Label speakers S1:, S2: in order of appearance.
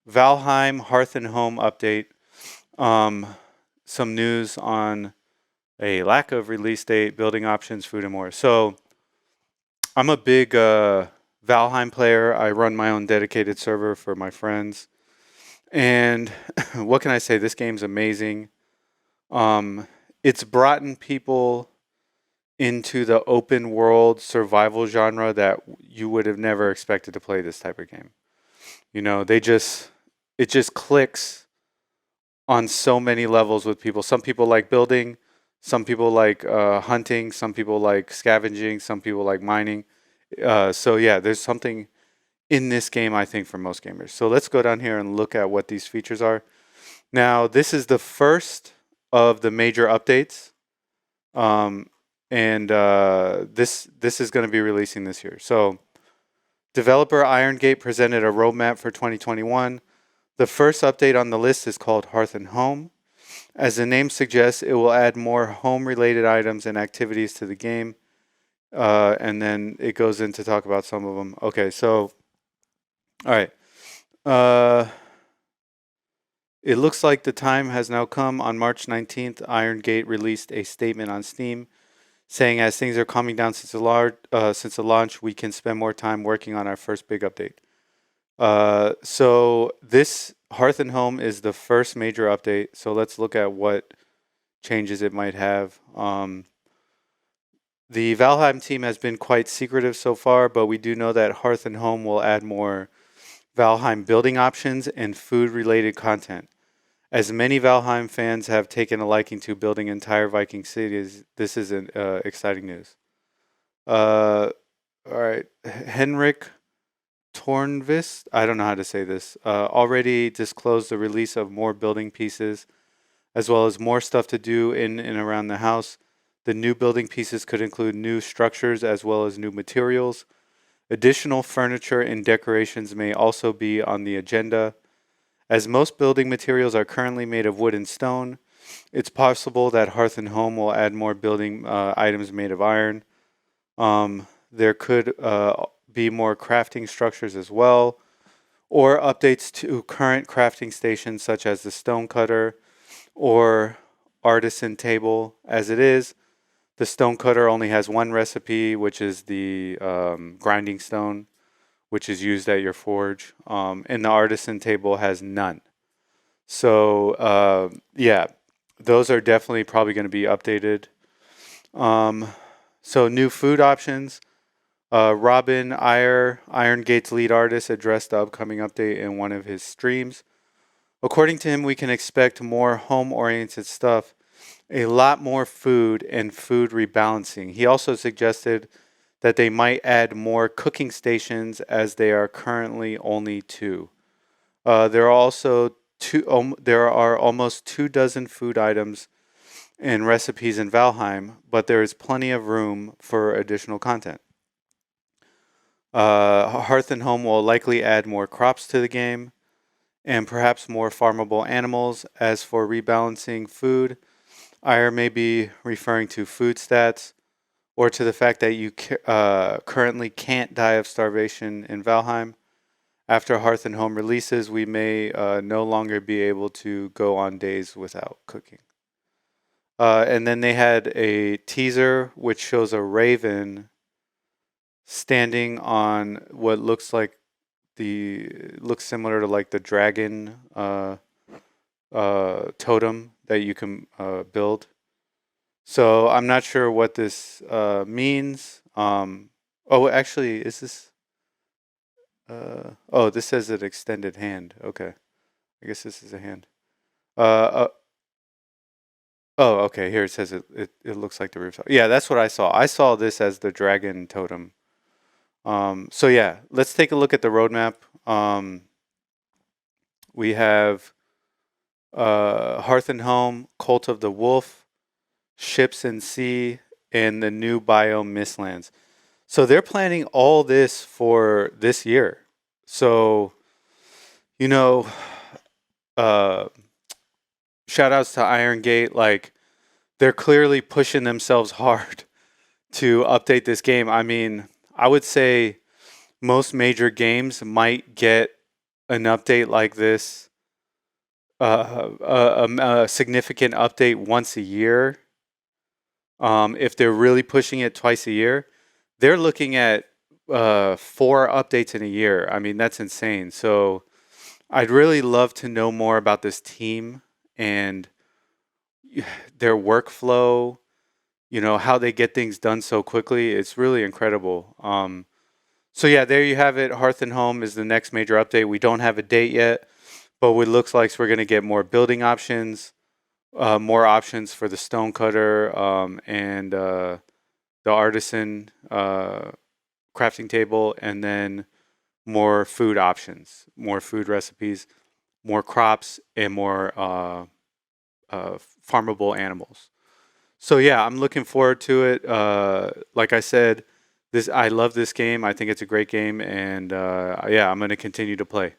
S1: Valheim Hearth and Home update. Um, some news on a lack of release date, building options, food, and more. So I'm a big Valheim player. I run my own dedicated server for my friends. And what can I say? This game's amazing. Um, it's brought in people into the open world survival genre that you would have never expected to play this type of game. It just clicks on so many levels with people. Some people like building, some people like hunting, some people like scavenging, some people like mining. So yeah, there's something in this game I think for most gamers. So let's go down here and look at what these features are. Now this is the first of the major updates, um, and this is going to be releasing this year. So developer IronGate presented a roadmap for 2021. The first update on the list is called Hearth and Home. As the name suggests, it will add more home-related items and activities to the game, and then it goes in to talk about some of them. Okay, so all right. Uh, it looks like the time has now come. On March 19th, IronGate released a statement on Steam saying, as things are calming down since the launch, we can spend more time working on our first big update. So this Hearth and Home is the first major update. So let's look at what changes it might have. The Valheim team has been quite secretive so far, but we do know that Hearth and Home will add more Valheim building options and food-related content. As many Valheim fans have taken a liking to building entire Viking cities, this is exciting news. Uh, all right, Henrik Tornvist, I don't know how to say this, already disclosed the release of more building pieces, as well as more stuff to do in and around the house. The new building pieces could include new structures as well as new materials. Additional furniture and decorations may also be on the agenda. As most building materials are currently made of wood and stone, it's possible that Hearth and Home will add more building items made of iron. There could be more crafting structures as well, or updates to current crafting stations such as the stone cutter or artisan table. As it is, the stone cutter only has one recipe, which is the grinding stone, which is used at your forge, and the artisan table has none. So yeah, those are definitely probably going to be updated. So new food options. Robin Iron Gate's lead artist, addressed the upcoming update in one of his streams. According to him, we can expect more home-oriented stuff, a lot more food, and food rebalancing. He also suggested that they might add more cooking stations as they are currently only two. There are also there are almost 24 food items and recipes in Valheim, but there is plenty of room for additional content. Hearth and Home will likely add more crops to the game and perhaps more farmable animals. As for rebalancing food, IR may be referring to food stats or to the fact that you currently can't die of starvation in Valheim. After Hearth and Home releases, we may no longer be able to go on days without cooking. And then they had a teaser which shows a raven standing on what looks similar to like the dragon totem that you can build. So I'm not sure what this means. Oh, actually, is this? Oh, this says an extended hand. Okay, I guess this is a hand. Uh, uh oh, okay. Here it says it looks like the rooftop. Yeah, that's what I saw. I saw this as the dragon totem. So yeah, let's take a look at the roadmap. We have Hearth and Home, Cult of the Wolf, Ships and Sea, and the new biome Mistlands. So they're planning all this for this year. So, you know, uh, shout outs to Iron Gate. Like, they're clearly pushing themselves hard to update this game. I mean, I would say most major games might get an update like this, a significant update once a year. If they're really pushing it twice a year, they're looking at 4 updates in a year. I mean, that's insane. So I'd really love to know more about this team and their workflow, how they get things done so quickly. It's really incredible. So yeah, there you have it. Hearth and Home is the next major update. We don't have a date yet, but what looks like we're going to get more building options, more options for the stone cutter, and the artisan crafting table, and then more food options, more food recipes, more crops, and more farmable animals. So yeah, I'm looking forward to it. Like I said, I love this game. I think it's a great game, and yeah, I'm going to continue to play.